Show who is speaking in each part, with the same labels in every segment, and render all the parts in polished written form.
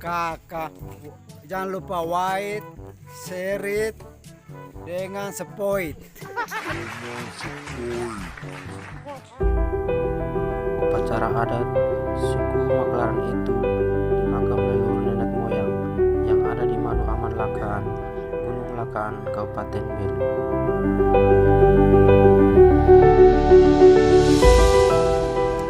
Speaker 1: kakak. Jangan lupa white, serit, dengan sepoit.
Speaker 2: Upacara adat suku Maklaran itu di makam leluhur nenek moyang yang ada di Manu Aman Lakaan, Gunung Lakaan, Kabupaten Belu.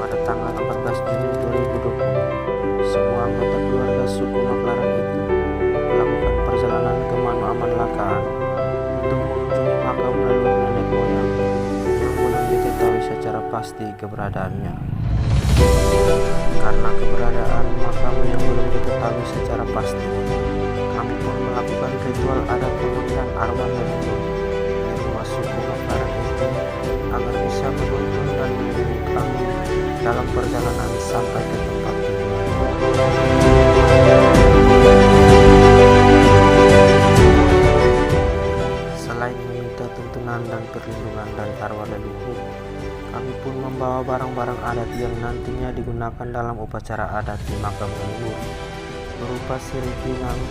Speaker 2: Pada tanggal 14 Juni 2020, semua anggota keluarga suku Maklaran itu melakukan perjalanan ke Manu Aman Lakaan untuk mengunjungi makam leluhur nenek moyang yang belum diketahui secara pasti keberadaannya. Karena keberadaan makam yang belum diketahui secara pasti, kami pun melakukan ritual adat pemanggilan arwah leluhur di rumah suku Maklaran itu agar bisa menuntun dan membimbing kami dalam perjalanan sampai ke tempat tujuan. Selain meminta tuntunan dan perlindungan dari arwah leluhur, kami pun membawa barang-barang adat yang nantinya digunakan dalam upacara adat di makam leluhur, berupa sirih pinang,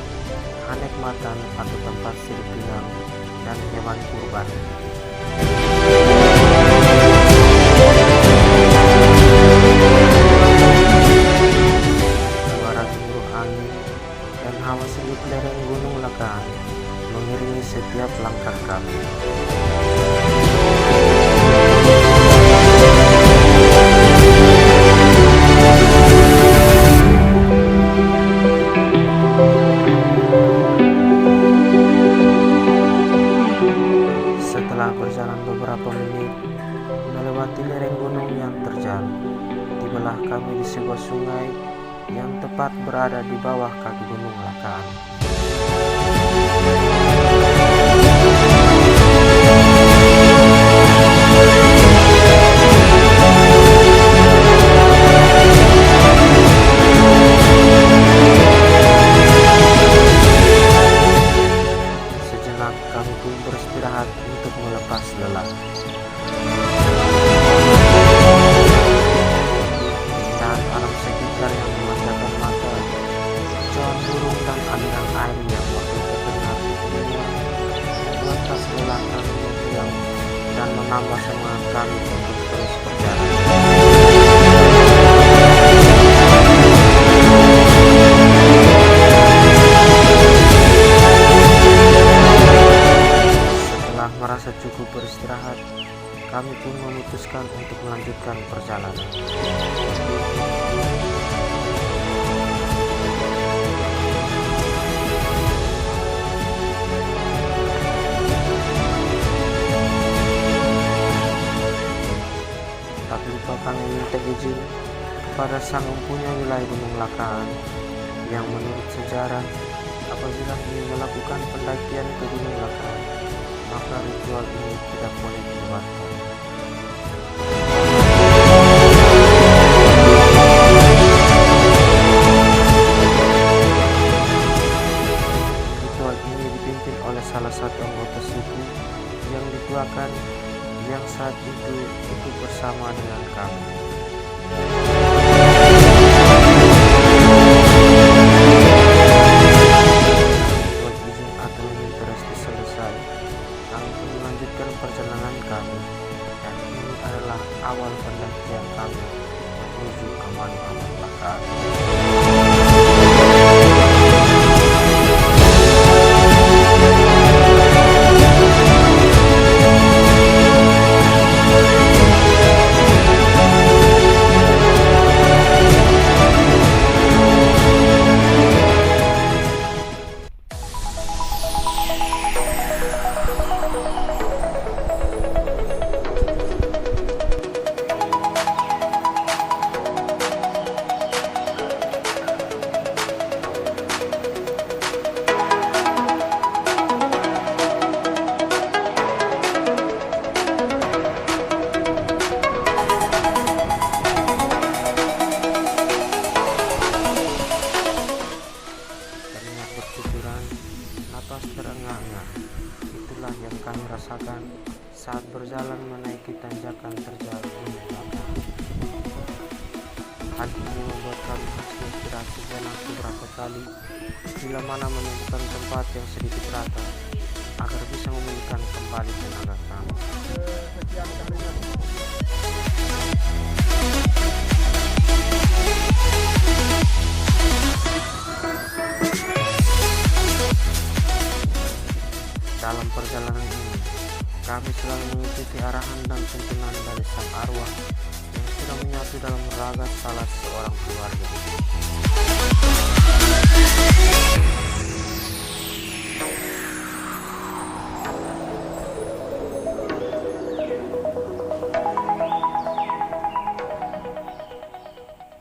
Speaker 2: anek matan atau tempat sirih pinang, dan hewan kurban. Suara gemuruh angin dan hawa sejuk lereng Gunung Lakaan mengiringi setiap langkah kami. Setelah berjalan beberapa menit melewati lereng gunung yang terjal, tibalah kami di sebuah sungai yang tepat berada di bawah kaki Gunung Lakaan. Sejenak kami pun beristirahat untuk melepas lelah. Keindahan alam sekitar yang memanjakan mata, kicauan burung dan aliran air yang waktu terdengar di telinga membuat rasa lelah kami menghilang dan menambah semangat kami untuk terus berjalan. Setelah merasa cukup beristirahat, kami pun memutuskan untuk melanjutkan perjalanan. Tak lupa kami minta izin kepada sang empunya wilayah Gunung Lakaan yang menurut sejarah apabila ingin melakukan pendakian ke Gunung Lakaan, maka ritual ini tidak boleh dilewatkan. Ritual ini dipimpin oleh salah satu anggota suku yang dituakan yang saat itu ikut bersama dengan kami. Ritual izin atau meminta restu selesai, kami pun melanjutkan perjalanan kami, dan ini adalah awal pendakian kami menuju ke Manu Aman Lakaan. napas terengah-engah. Itulah yang kami rasakan saat berjalan menaiki tanjakan terjal Gunung Lakaan. Hal ini membuat kami harus beristirahat sejenak beberapa kali bila mana menemukan tempat yang sedikit rata agar bisa memulihkan kembali tenaga kami.
Speaker 1: Sekian kalinya.
Speaker 2: Dalam perjalanan ini, kami selalu mengikuti arahan dan tuntunan dari sang arwah yang sudah menyatu dalam raga salah seorang keluarga.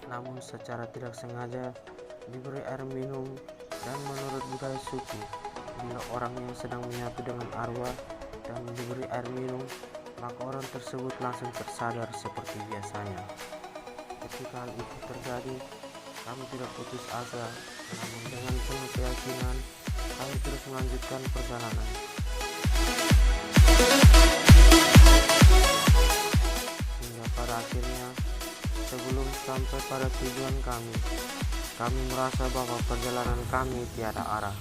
Speaker 2: Namun secara tidak sengaja diberi air minum, dan menurut budaya suku, bila orang yang sedang menyatu dengan arwah dan diberi air minum, maka orang tersebut langsung tersadar seperti biasanya. Ketika hal itu terjadi, kami tidak putus asa, namun dengan penuh keyakinan kami terus melanjutkan perjalanan. Hingga pada akhirnya, sebelum sampai pada tujuan kami merasa bahwa perjalanan kami tiada arah.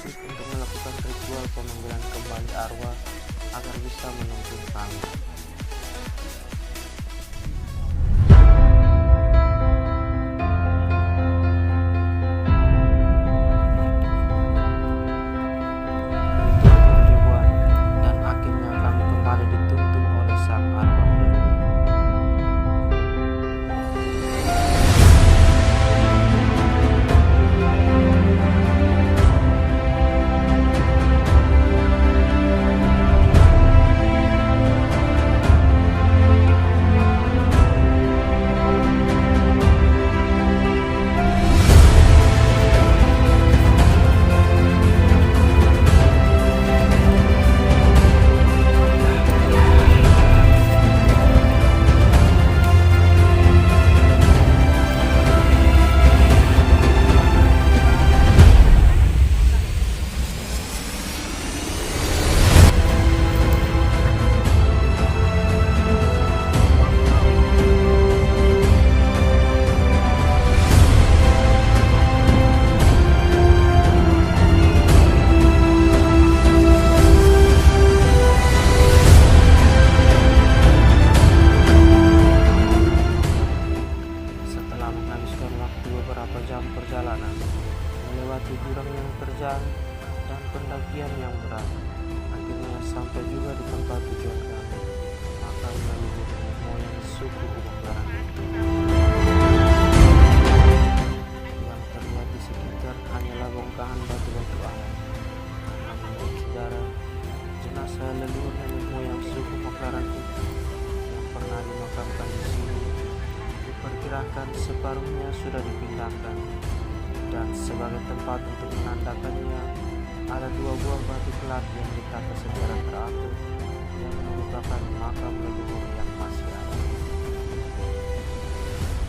Speaker 2: Untuk melakukan ritual pemanggilan kembali arwah agar bisa menuntun kami. Ritual pun dibuat dan akhirnya kami kembali dituntun oleh sang arwah leluhur. Melewati jurang yang terjal dan pendakian yang berat, akhirnya sampai juga di tempat tujuan kami, makam leluhur nenek moyang suku Ubang Larang. Yang terlihat di sekitar hanyalah bongkahan batu-batu alam. Namun menurut sejarah, jenazah leluhur nenek moyang suku Maklaran itu yang pernah dimakamkan di sini diperkirakan separuhnya sudah dipindahkan. Dan sebagai tempat untuk menandakannya, ada 2 buah batu kelat yang ditata secara teratur yang merupakan makam leluhur yang masih ada.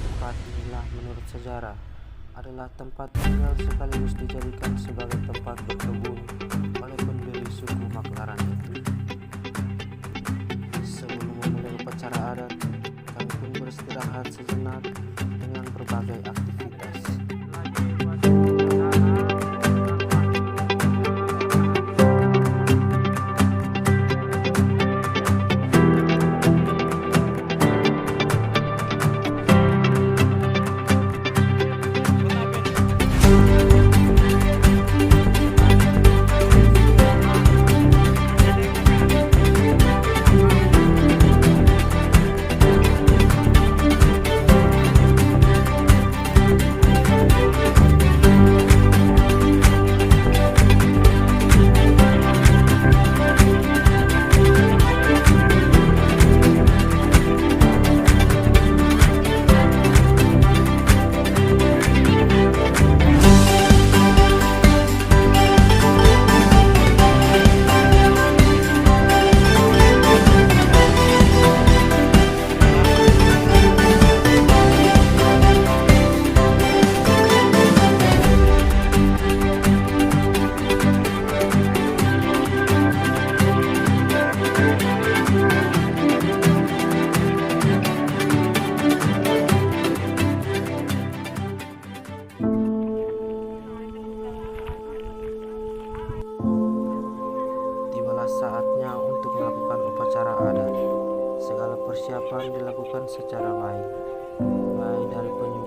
Speaker 2: Tempat inilah menurut sejarah adalah tempat tinggal sekaligus dijadikan sebagai tempat berkebun oleh pendiri suku Maklaran itu. Sebelum memulai upacara adat, kami pun beristirahat sejenak dengan berbagai aktivitas.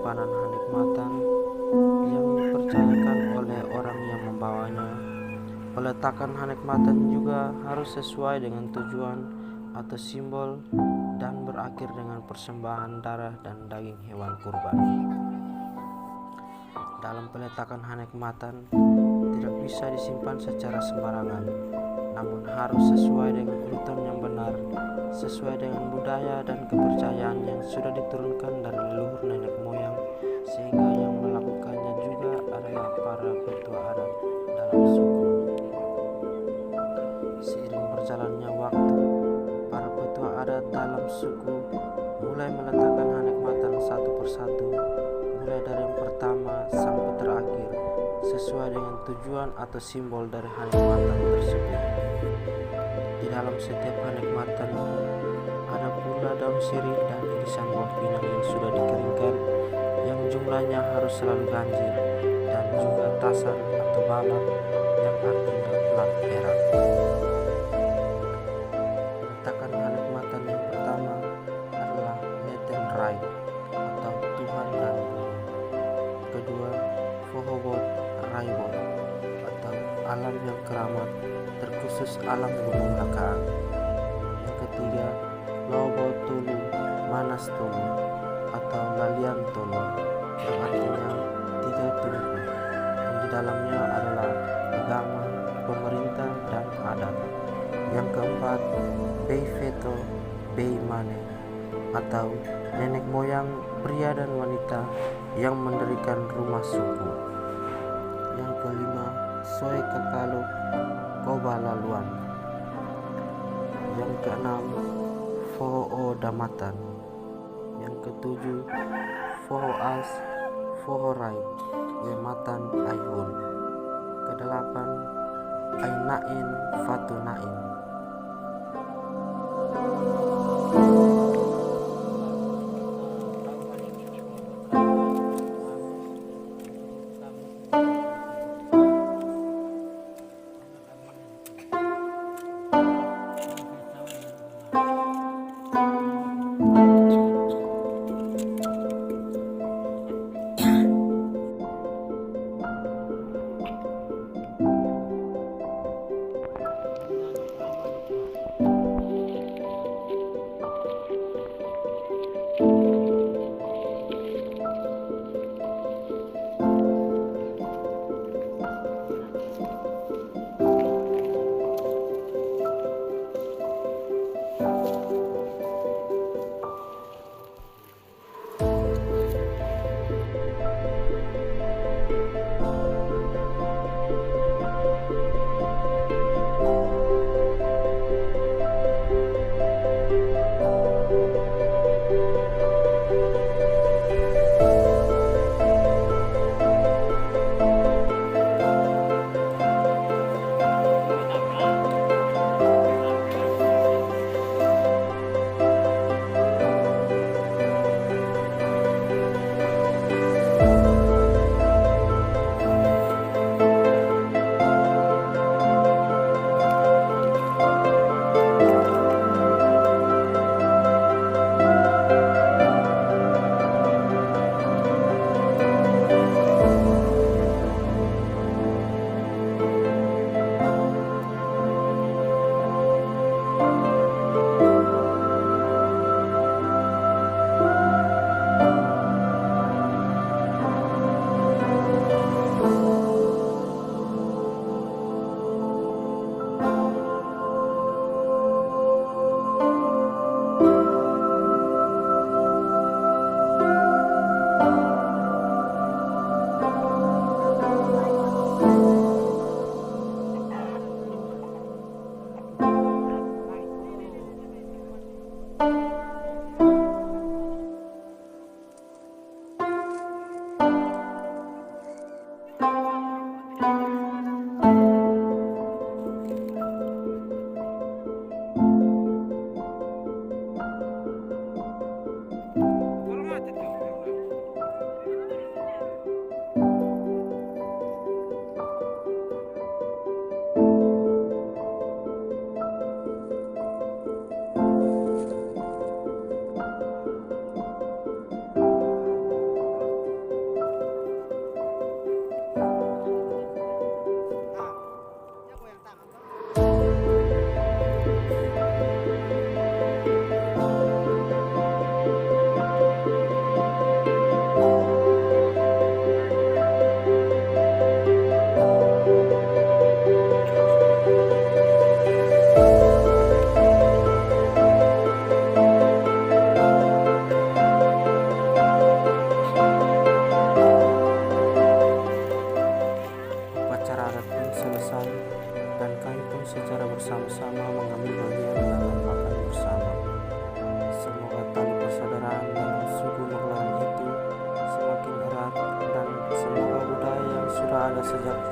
Speaker 2: penyimpanan hanikmatan yang dipercayakan oleh orang yang membawanya. Peletakan hanikmatan juga harus sesuai dengan tujuan atau simbol dan berakhir dengan persembahan darah dan daging hewan kurban. Dalam peletakan hanikmatan tidak bisa disimpan secara sembarangan, namun harus sesuai dengan urutan yang benar, sesuai dengan budaya dan kepercayaan yang sudah diturunkan dari leluhur nenek moyang, sehingga yang melakukannya juga adalah para petua adat dalam suku. Seiring berjalannya waktu, para petua adat dalam suku mulai meletakkan hanikmatan satu persatu, mulai dari yang pertama sampai terakhir, sesuai dengan tujuan atau simbol dari hanikmatan tersebut. Di dalam setiap hanikmatan ada pula daun sirih dan irisan buah pinang yang sudah dikeringkan, yang jumlahnya harus selalu ganjil, dan juga tasan atau balak yang artinya plat perak. Peletakan hanikmatan yang pertama adalah Leten Rai atau Tuhan dan Bumi. Kedua, Fohobot Raibot atau alam yang keramat, terkhusus alam gunung Lakaan. Yang ketiga, Lobot Tulu Manas Tulu atau Lalian Tulu, yang artinya tiga tungku, yang di dalamnya adalah agama, pemerintah, dan adat. Yang keempat, Bei Veto Bei Mane atau nenek moyang pria dan wanita yang mendirikan rumah suku. Yang kelima, Soe Kakaluk Kobalaluan. Yang keenam, Foho Damatan. Yang ketujuh, Foho As Fohorai Wematan Aihun. Kedelapan, Ainain Fatunain.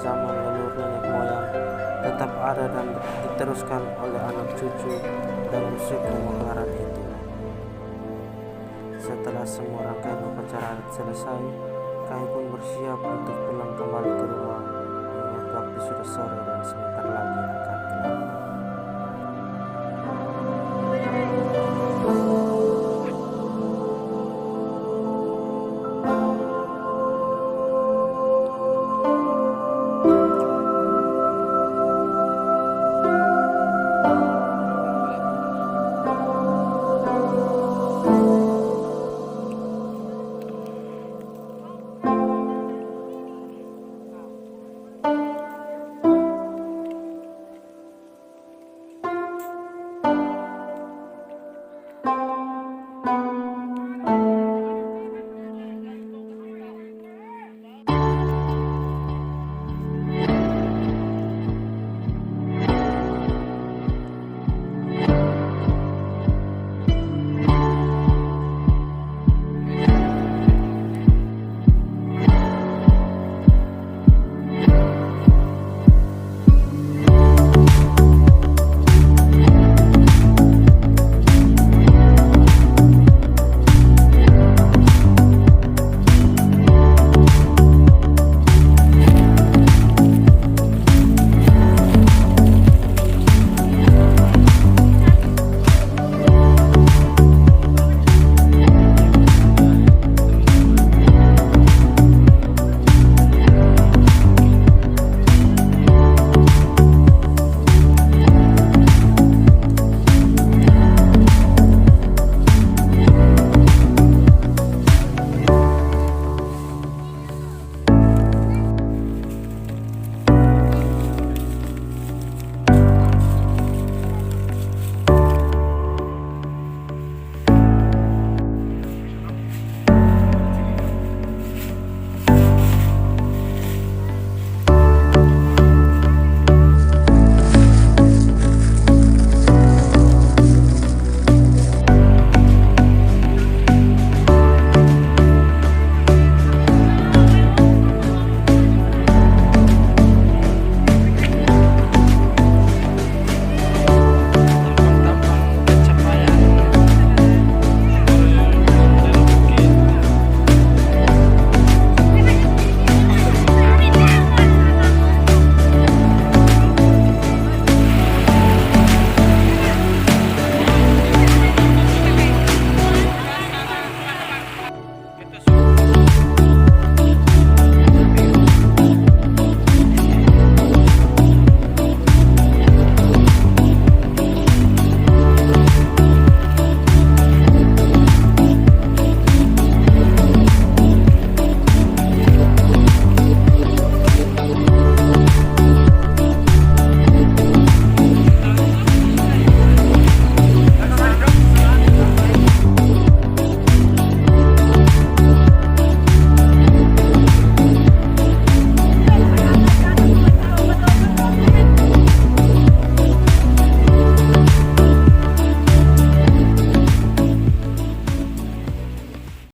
Speaker 2: zaman leluhur nenek moyang tetap ada dan diteruskan oleh anak cucu dan suku Mekaran itu. Setelah semua rangkaian upacara adat selesai, kami pun bersiap untuk pulang kembali ke rumah, mengingat waktu sudah sore dan sebentar lagi akan gelap.